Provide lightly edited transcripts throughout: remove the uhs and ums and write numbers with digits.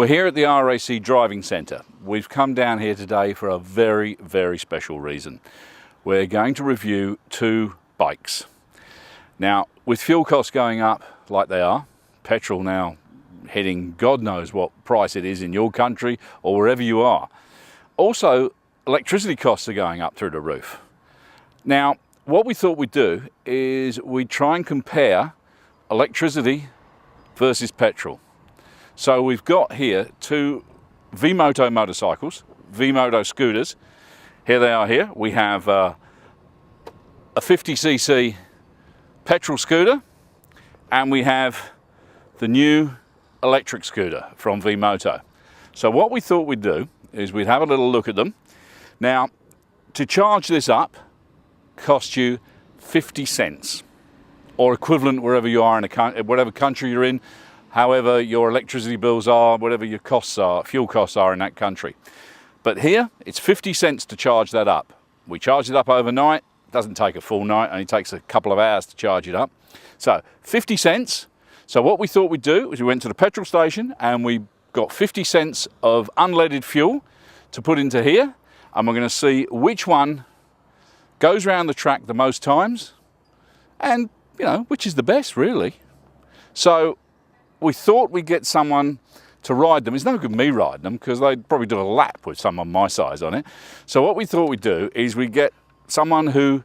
We're here at the RAC Driving Centre. We've come down here today for a very, very special reason. We're going to review two bikes. Now, with fuel costs going up like they are, petrol now heading God knows what price it is in your country or wherever you are. Also, electricity costs are going up through the roof. Now, what we thought we'd do is we'd try and compare electricity versus petrol. So we've got here two V-Moto motorcycles, V-Moto scooters. Here they are here. We have a 50cc petrol scooter, and we have the new electric scooter from V-Moto. So what we thought we'd do is we'd have a little look at them. Now, to charge this up costs you 50 cents, or equivalent wherever you are in whatever country you're in, however your electricity bills are, whatever your costs are, fuel costs are in that country. But here, it's 50 cents to charge that up. We charge it up overnight. It doesn't take a full night, only takes a couple of hours to charge it up. So 50 cents. So what we thought we'd do is we went to the petrol station and we got 50 cents of unleaded fuel to put into here, and we're going to see which one goes around the track the most times and, you know, which is the best really. So we thought we'd get someone to ride them. It's no good me riding them because they'd probably do a lap with someone my size on it. So what we thought we'd do is we get someone who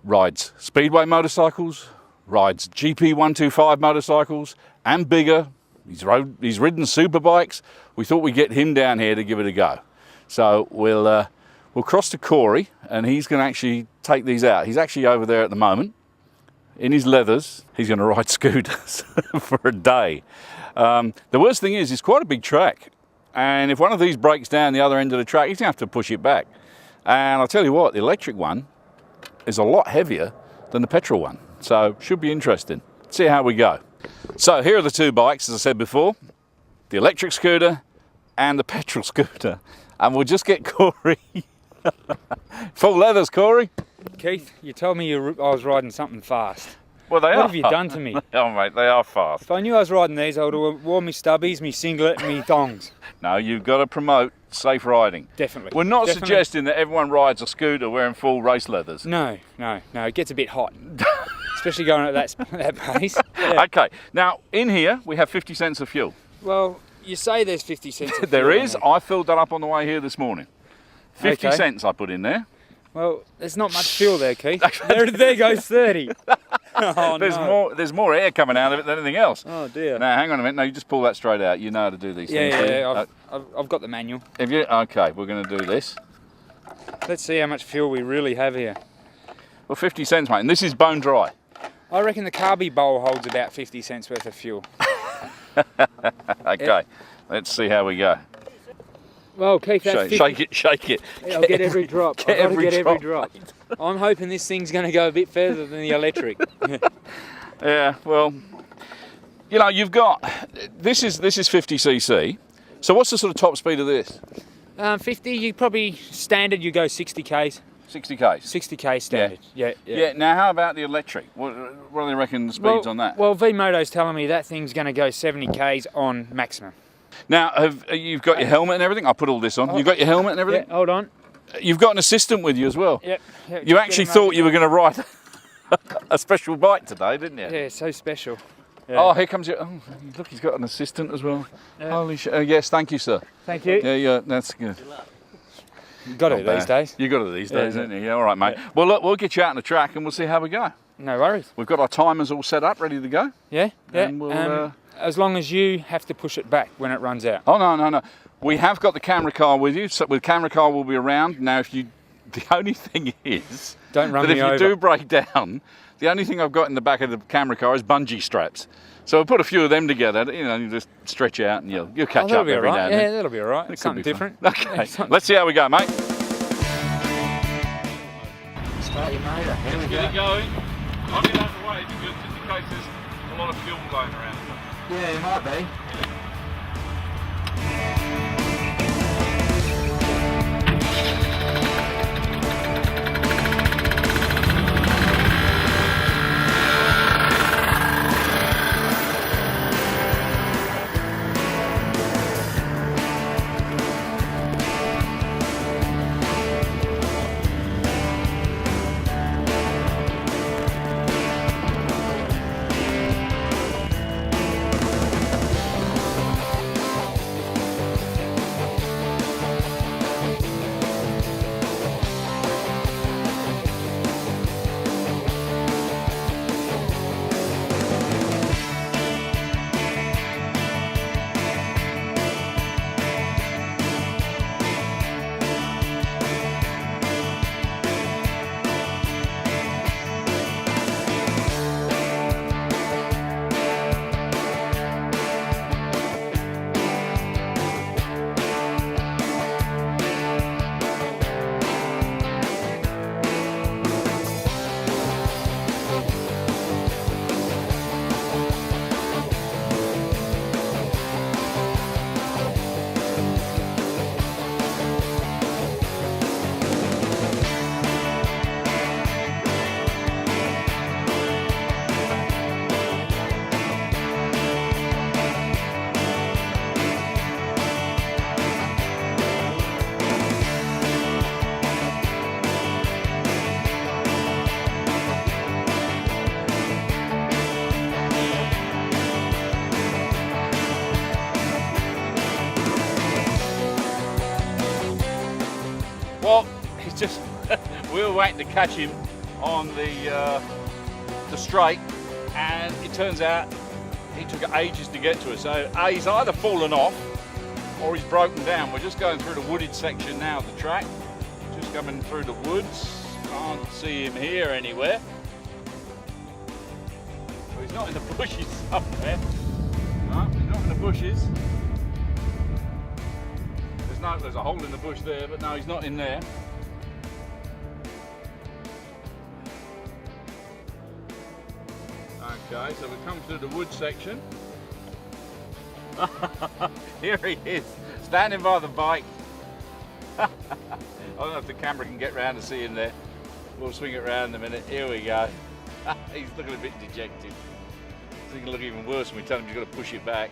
rides speedway motorcycles, rides GP125 motorcycles and bigger. He's ridden super bikes. We thought we'd get him down here to give it a go. So we'll cross to Corey and he's going to actually take these out. He's actually over there at the moment. In his leathers, he's going to ride scooters for a day. The worst thing is, it's quite a big track. And if one of these breaks down the other end of the track, he's going to have to push it back. And I'll tell you what, the electric one is a lot heavier than the petrol one. So should be interesting. See how we go. So here are the two bikes, as I said before, the electric scooter and the petrol scooter. And we'll just get Corey. Full leathers, Corey. Keith, you told me I was riding something fast. Well, they are. What have you done to me? Oh, mate, they are fast. If I knew I was riding these, I would have worn me stubbies, me singlet, and me thongs. No, you've got to promote safe riding. Definitely. We're not Definitely. suggesting that everyone rides a scooter wearing full race leathers. No, it gets a bit hot. Especially going at that pace. Yeah. Okay, now in here we have 50 cents of fuel. Well, you say there's 50 cents of There fuel is. on there. I filled that up on the way here this morning. 50 Okay. cents I put in there. Well, there's not much fuel there, Keith. there goes 30. Oh, no. There's more air coming out of it than anything else. Oh, dear. Now, hang on a minute. No, you just pull that straight out. You know how to do these things. Yeah, I've got the manual. Have you? Okay, we're going to do this. Let's see how much fuel we really have here. Well, 50 cents, mate. And this is bone dry. I reckon the carby bowl holds about 50 cents worth of fuel. Okay, Yeah. let's see how we go. Well, Keith, that's 50. Shake it. I'll get every drop. I've got to every get every drop. drop. I'm hoping this thing's going to go a bit further than the electric. Yeah, well, you know, you've got, this is 50cc. So what's the sort of top speed of this? 50, you probably standard, you go 60 k's. 60 k's. 60 k standard. Yeah. Yeah, now how about the electric? What do they reckon the speeds on that? Well, V-Moto's telling me that thing's going to go 70 k's on maximum. Now, you've got your helmet and everything? I'll put all this on. You've got your helmet and everything? Yeah, hold on. You've got an assistant with you as well? Yep. You actually thought you were going to ride a special bike today, didn't you? Yeah, so special. Yeah. Oh, here comes your, oh, look, he's got an assistant as well. Yeah. Holy shit. Yes, thank you, sir. Thank you. Yeah, that's good. You've got it these days. You got it these days, Yeah. haven't you? Yeah, all right, mate. Yeah. Well, look, we'll get you out on the track and we'll see how we go. No worries. We've got our timers all set up, ready to go. Yeah. And we'll, as long as you have to push it back when it runs out. Oh, no. We have got the camera car with you. So with camera car, we'll be around. Now, the only thing is Don't run that me if over. you do break down, the only thing I've got in the back of the camera car is bungee straps. So we'll put a few of them together, you know, you just stretch out and you'll catch that'll up be every all now right. and then. Yeah, that'll be all right. It It's could something be different. fun. Okay, Yeah, something let's see how we go, mate. Start your motor. Here we Get it going. I'll get out of the way because just in case there's a lot of fuel going around. Yeah, it might be. we were waiting to catch him on the straight, and it turns out he took ages to get to us. So he's either fallen off or he's broken down. We're just going through the wooded section now of the track. Just coming through the woods. Can't see him here anywhere. Well, he's not in the bushes somewhere. No, he's not in the bushes. There's a hole in the bush there, but no, he's not in there. Okay, so we come through the wood section. Here he is, standing by the bike. I don't know if the camera can get round to see him there. We'll swing it round in a minute. Here we go. He's looking a bit dejected. He's going to look even worse when we tell him he's got to push it back.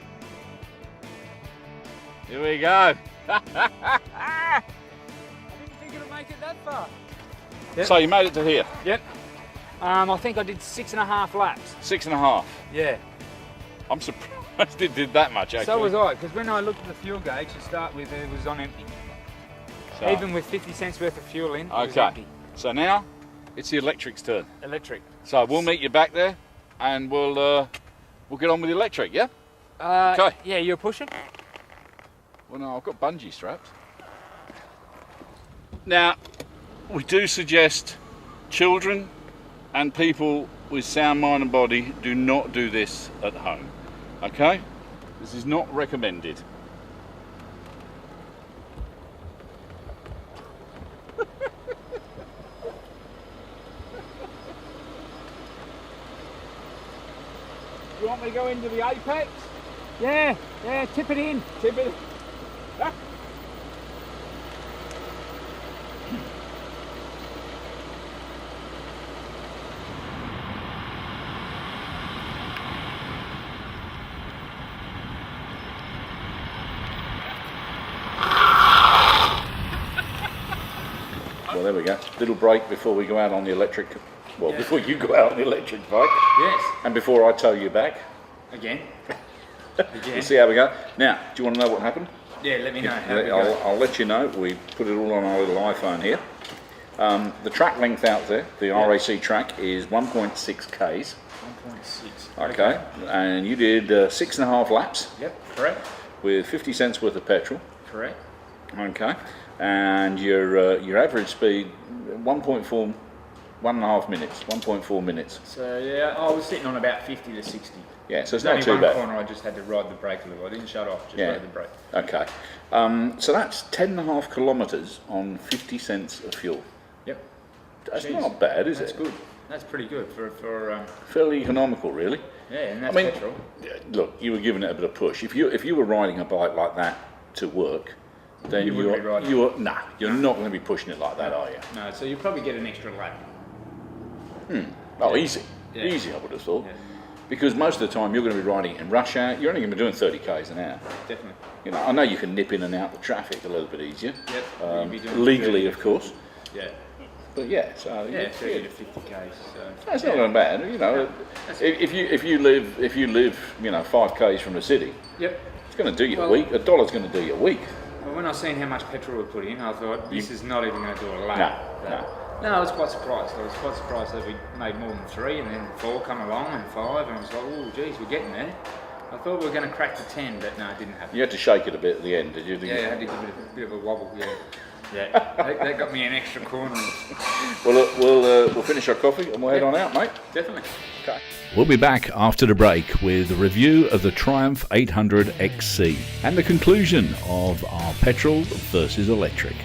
Here we go. I didn't think it'd make it that far. Yep. So you made it to here? Yep. I think I did 6.5 laps. 6.5? Yeah. I'm surprised it did that much, actually. So was I, because when I looked at the fuel gauge to start with, it was on empty. So, even with 50 cents worth of fuel in, it was empty. So now it's the electric's turn. Electric. So we'll meet you back there, and we'll get on with the electric, yeah? Okay. Yeah, you're pushing? Well, no, I've got bungee straps. Now, we do suggest children and people with sound mind and body do not do this at home, okay? This is not recommended. You want me to go into the apex? Yeah, tip it in. Tip it. Ah. Well, there we go. Little break before we go out on the electric. Well, before you go out on the electric bike. Yes. And before I tow you back. Again. We'll see how we go. Now, do you want to know what happened? Yeah, let me know how I'll let you know. We put it all on our little iPhone here. The track length out there, the RAC track, is 1.6 Ks. 1.6. Okay. And you did 6.5 laps. Yep, correct. With 50 cents worth of petrol. Correct. Okay. And your average speed, 1.5 minutes, 1.4 minutes. So yeah, I was sitting on about 50 to 60. Yeah, so it's There's not too only one bad. corner I just had to ride the brake a little. I didn't shut off, just rode the brake. Okay. So that's 10.5 kilometres on 50 cents of fuel. Yep. That's not bad, is it? That's good. That's pretty good for fairly economical, really. Yeah, and that's petrol. Look, you were giving it a bit of push. If you were riding a bike like that to work, then you're not going to be pushing it like that, are you? No, so you probably get an extra lap. Oh, easy. Yeah. Easy, I would have thought. Yeah. Because most of the time you're going to be riding in rush hour, you're only going to be doing 30 k's an hour. Definitely. You know, I know you can nip in and out the traffic a little bit easier. Yep. Legally, of course. Yeah. But yeah, so 30 to 50 k's. So. That's not that bad. You know, if you live, 5 k's from the city, yep, it's going to do you a week. $1's going to do you a week. Well, when I seen how much petrol we put in, I thought this is not even going to do a lap. No, I was quite surprised. I was quite surprised that we made more than 3, and then 4 come along, and 5, and I was like, oh, geez, we're getting there. I thought we were going to crack the 10, but no, it didn't happen. You had to shake it a bit at the end, did you? Yeah, I had to give it a bit of a wobble. Yeah, that got me an extra corner. Well, we'll finish our coffee and we'll head on out, mate. Definitely. Okay. We'll be back after the break with a review of the Triumph 800 XC and the conclusion of our petrol versus electric.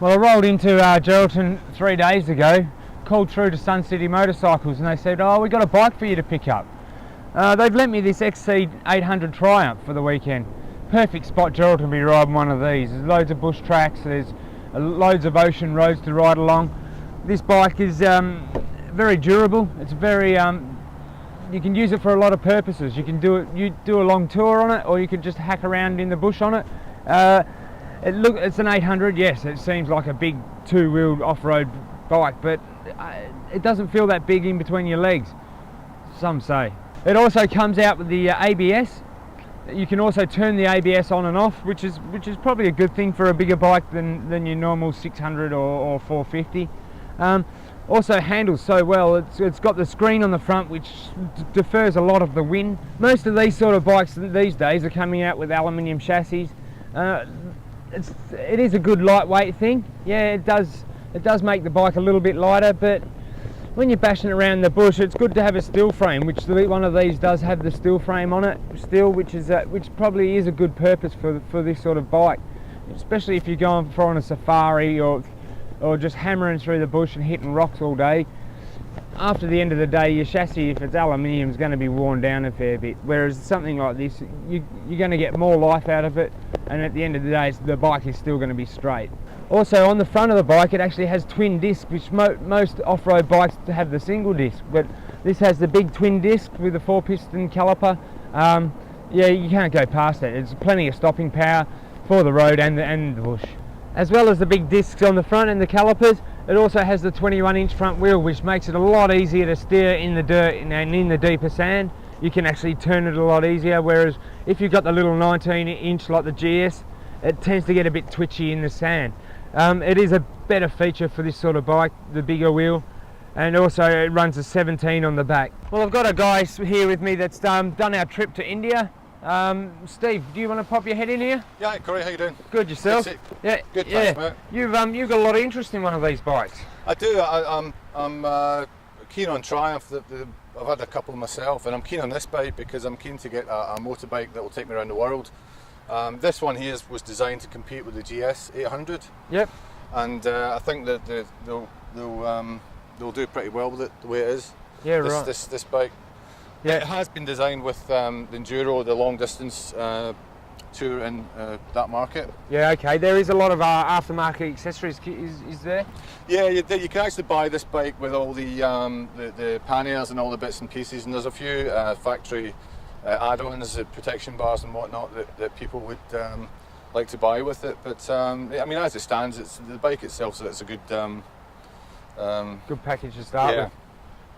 Well, I rolled into Geraldton 3 days ago, called through to Sun City Motorcycles, and they said, oh, we got a bike for you to pick up. They've lent me this XC 800 Triumph for the weekend. Perfect spot, Geraldton, to be riding one of these. There's loads of bush tracks, there's loads of ocean roads to ride along. This bike is very durable. It's very, you can use it for a lot of purposes. You can do a long tour on it, or you can just hack around in the bush on it. It's an 800, yes, it seems like a big two-wheeled off-road bike, but it doesn't feel that big in between your legs, some say. It also comes out with the ABS. You can also turn the ABS on and off, which is probably a good thing for a bigger bike than your normal 600 or 450. Also handles so well. It's got the screen on the front, which defers a lot of the wind. Most of these sort of bikes these days are coming out with aluminium chassis. It is a good lightweight thing. Yeah, it does make the bike a little bit lighter, but when you're bashing around the bush, it's good to have a steel frame, which one of these does have the steel frame on it still, which probably is a good purpose for this sort of bike, especially if you're going for on a safari or just hammering through the bush and hitting rocks all day. After the end of the day, your chassis, if it's aluminium, is going to be worn down a fair bit, whereas something like this, you're going to get more life out of it, and at the end of the day, the bike is still going to be straight. Also, on the front of the bike, it actually has twin discs, which most off-road bikes have the single disc, but this has the big twin disc with a 4-piston caliper. Yeah, you can't go past it. There's plenty of stopping power for the road and the bush. As well as the big discs on the front and the calipers, it also has the 21-inch front wheel, which makes it a lot easier to steer in the dirt and in the deeper sand. You can actually turn it a lot easier, whereas if you've got the little 19-inch like the GS, it tends to get a bit twitchy in the sand. It is a better feature for this sort of bike, the bigger wheel, and also it runs a 17 on the back. Well, I've got a guy here with me that's done our trip to India. Steve, do you want to pop your head in here? Yeah, Corey, how you doing? Good, yourself? Yeah, good, thanks, mate. You've got a lot of interest in one of these bikes. I do. I'm keen on Triumph. I've had a couple myself, and I'm keen on this bike because I'm keen to get a motorbike that will take me around the world. This one here was designed to compete with the GS 800. Yep. And I think that they'll do pretty well with it the way it is. Yeah, This bike. Yeah, it has been designed with the Enduro, the long distance tour in that market. Yeah, okay. There is a lot of aftermarket accessories. Is there? Yeah, you can actually buy this bike with all the panniers and all the bits and pieces, and there's a few factory add-ons, protection bars and whatnot that people would like to buy with it. But I mean, as it stands, the bike itself, so it's a good package to start with.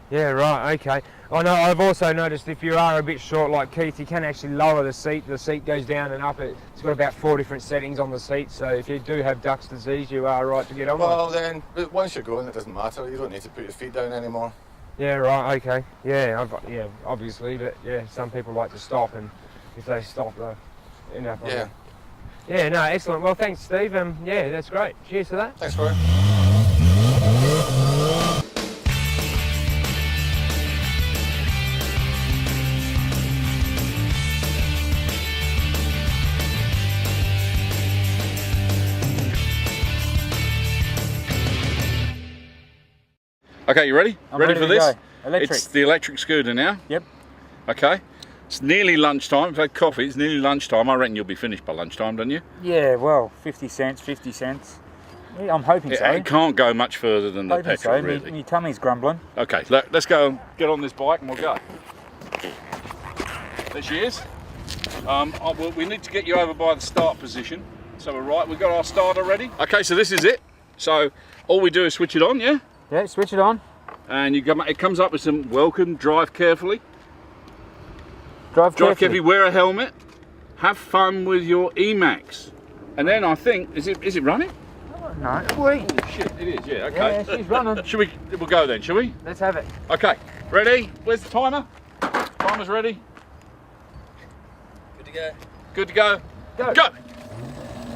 Yeah, right, okay. I know, I've also noticed if you are a bit short like Keith, you can actually lower the seat. The seat goes down and up. It's got about 4 different settings on the seat, so if you do have Duck's disease, you are right to get on. Well, then, once you're going, it doesn't matter. You don't need to put your feet down anymore. Yeah, right, okay. Yeah, obviously, but yeah, some people like to stop, and if they stop, you know. Yeah. Yeah, no, excellent. Well, thanks, Steve. Yeah, that's great. Cheers to that. Thanks, Corey. Okay, you ready? I'm ready for to this? go. Electric. It's the electric scooter now. Yep. Okay. It's nearly lunchtime. We've had coffee. It's nearly lunchtime. I reckon you'll be finished by lunchtime, don't you? Yeah, well, 50 cents. Yeah, I'm hoping so. It can't go much further than the petrol, really. My tummy's grumbling. Okay, let's go and get on this bike and we'll go. There she is. We need to get you over by the start position. So we're right. We've got our starter ready. Okay, so this is it. So all we do is switch it on, yeah? Yeah, switch it on. And it comes up with some welcome, drive carefully. Drive carefully. Wear a helmet. Have fun with your Emax. And then I think, is it running? No. Wait. Oh shit, it is, yeah, okay. Yeah, she's running. We'll go then, shall we? Let's have it. Okay, ready? Where's the timer? Timer's ready. Good to go. Good to go. Go. Go!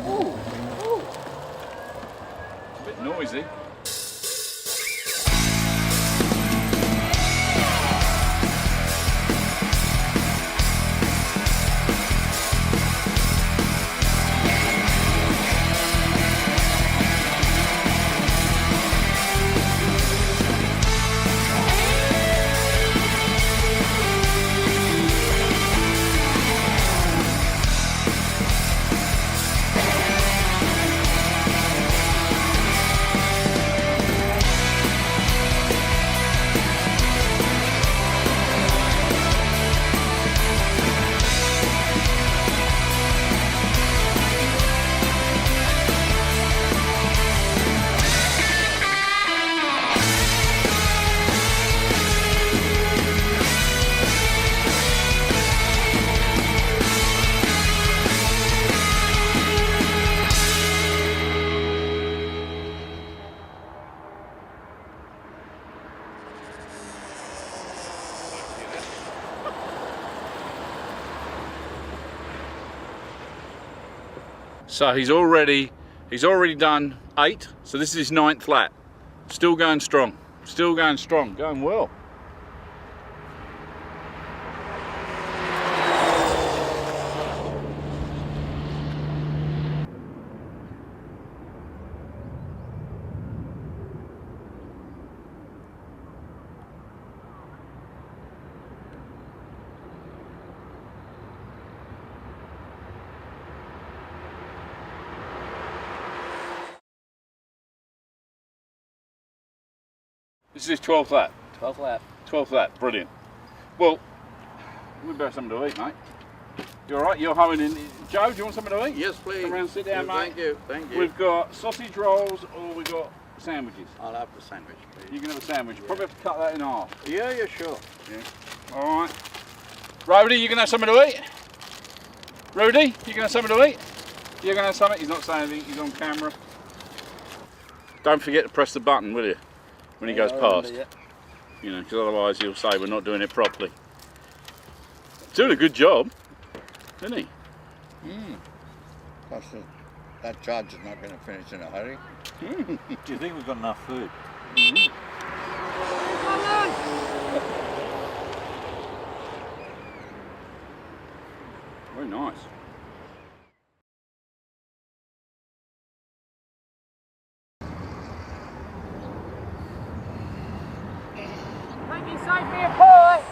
Ooh. Ooh. It's a bit noisy. So he's already done 8. So this is his 9th lap. Still going strong. Still going strong. Going well. This is his 12th lap. 12th lap. 12th lap, brilliant. Well, we better have something to eat, mate. You all right? You're home in. Joe, do you want something to eat? Yes, please. Come around, sit down, mate. Thank you, thank you. We've got sausage rolls or we've got sandwiches. I'll have the sandwich, please. You can have a sandwich. Probably have to cut that in half. Yeah, sure. Yeah. All right. Rudy, you gonna have something to eat? Rudy, you gonna have something to eat? You're gonna have something? He's not saying anything. He's on camera. Don't forget to press the button, will you? When he goes past. You know, because otherwise he'll say we're not doing it properly. Doing a good job, isn't he? Plus, that charge is not going to finish in a hurry. Do you think we've got enough food? Very nice. Maybe save me a pie.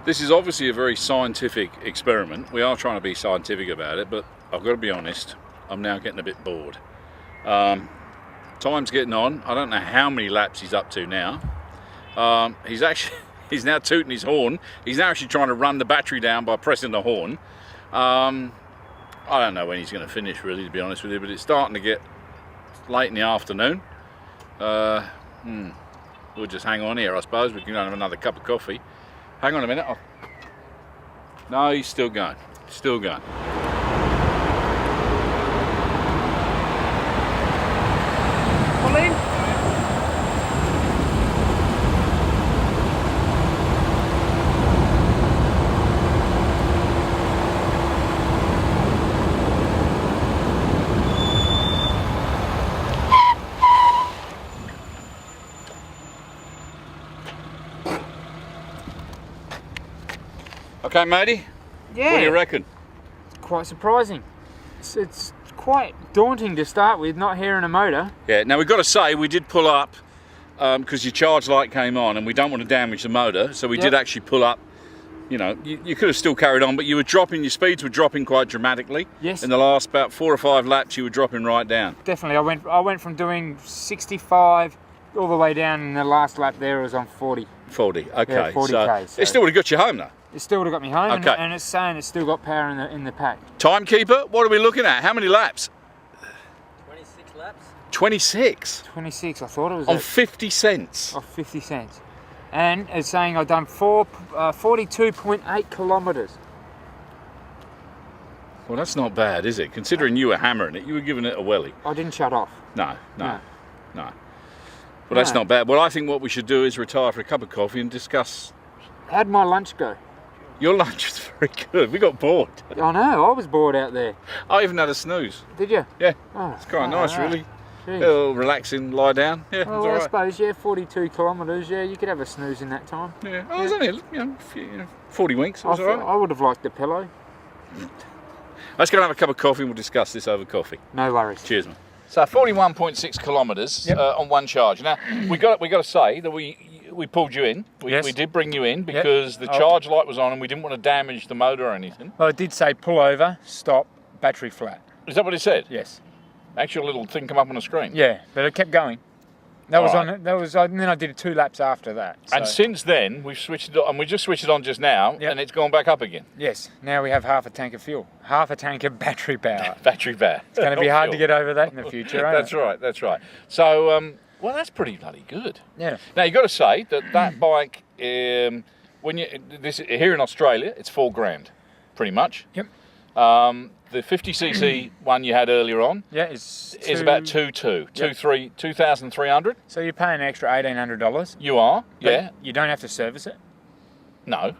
This is obviously a very scientific experiment. We are trying to be scientific about it, but I've got to be honest, I'm now getting a bit bored. Time's getting on. I don't know how many laps he's up to now. He's now tooting his horn. He's now actually trying to run the battery down by pressing the horn. I don't know when he's going to finish, really, to be honest with you, but it's starting to get late in the afternoon. We'll just hang on here, I suppose. We can have another cup of coffee. Hang on a minute. No, he's still going. Still going. Pull in. Okay, matey. Yeah. What do you reckon? Quite surprising. It's quite daunting to start with, not hearing a motor. Yeah, now we've got to say we did pull up because your charge light came on and we don't want to damage the motor, so we did actually pull up. You know, you could have still carried on, but you were dropping, your speeds were dropping quite dramatically. Yes. In the last about 4 or 5 laps, you were dropping right down. Definitely. I went from doing 65 all the way down, and the last lap there was on 40. 40, okay. Yeah, 40k, so it still would have got you home though. It still would have got me home, Okay. and it's saying it's still got power in the pack. Timekeeper, what are we looking at? How many laps? 26 laps? 26. 26, I thought it was On 50 cents. of 50 cents. And it's saying I've done 42.8 kilometres. Well, that's not bad, is it? Considering you were hammering it, you were giving it a welly. I didn't shut off. No. No. Well, that's No. not bad. Well, I think what we should do is retire for a cup of coffee and discuss. How'd my lunch go? Your lunch was very good. We got bored. I know, I was bored out there. I even had a snooze. Did you? Yeah, Oh, it's quite nice, really. Geez. A little relaxing, lie down. Yeah, Well, it's I all right. suppose, yeah, 42 kilometres, yeah, you could have a snooze in that time. Yeah, I was only 40 winks. It was all right. I would have liked the pillow. Let's go and have a cup of coffee and we'll discuss this over coffee. No worries. Cheers, man. So 41.6 kilometres Yep. on one charge. Now we got to say that we pulled you in. Yes. We did bring you in because the charge light was on and we didn't want to damage the motor or anything. Well, it did say pull over, stop, battery flat. Is that what it said? Yes. Actual little thing come up on the screen. Yeah, but it kept going. That was All right. on it. That was, and then I did 2 laps after that. And so- since then we've switched it on, and we just switched it on just now, Yep. and it's gone back up again. yes, now we have half a tank of fuel, half a tank of battery power. Battery bad. It's going to be hard to get over that in the future, ain't That's it? right. That's right. So well, that's pretty bloody good. Yeah. Now you've got to say that bike, when you here in Australia, it's $4,000, pretty much. Yep. The 50cc one you had earlier on Yeah, is about 2,300. So you're paying an extra $1,800. You are, but yeah. You don't have to service it. No,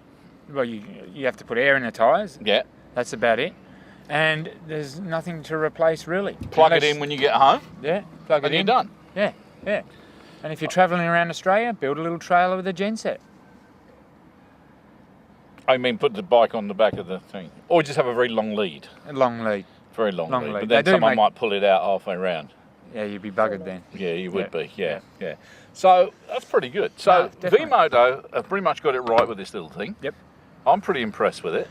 Well, you have to put air in the tyres. yeah. That's about it. And there's nothing to replace really. Plug it in when you get home, Yeah, plug and it you're in. done. Yeah, yeah. And if you're travelling around Australia, build a little trailer with a genset. I mean, put the bike on the back of the thing, or just have a very long lead. A long lead. Very long lead. lead. But They then do someone make- might pull it out halfway round. Yeah, you'd be buggered then. Yeah, you would Yeah. be. Yeah. So that's pretty good. So No, definitely. V-Moto have pretty much got it right with this little thing. Yep. I'm pretty impressed with it.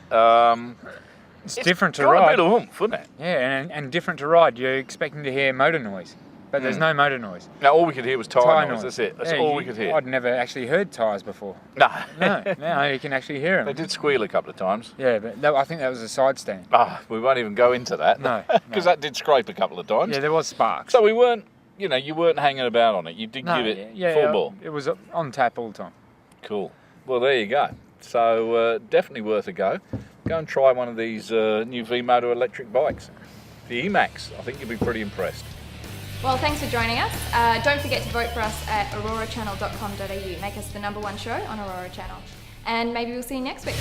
It's different to got a ride. bit of oomph, isn't it? Yeah, and different to ride. You're expecting to hear motor noise, but there's no motor noise. Now all we could hear was tyre Tyre noise. That's it. That's Yeah, all we could hear. I'd never actually heard tyres before. No. No, now you can actually hear They them. did squeal a couple of times. Yeah, but I think that was a side stand. We won't even go into that. No, Because no. that did scrape a couple of times. Yeah, there was sparks. So we weren't, you weren't hanging about on it. You did give it full ball. It was on tap all the time. Cool. Well, there you go. So definitely worth a go. Go and try one of these new V-Moto electric bikes. The E-Max, I think you'll be pretty impressed. Well, thanks for joining us. Don't forget to vote for us at aurorachannel.com.au. Make us the #1 show on Aurora Channel. And maybe we'll see you next week.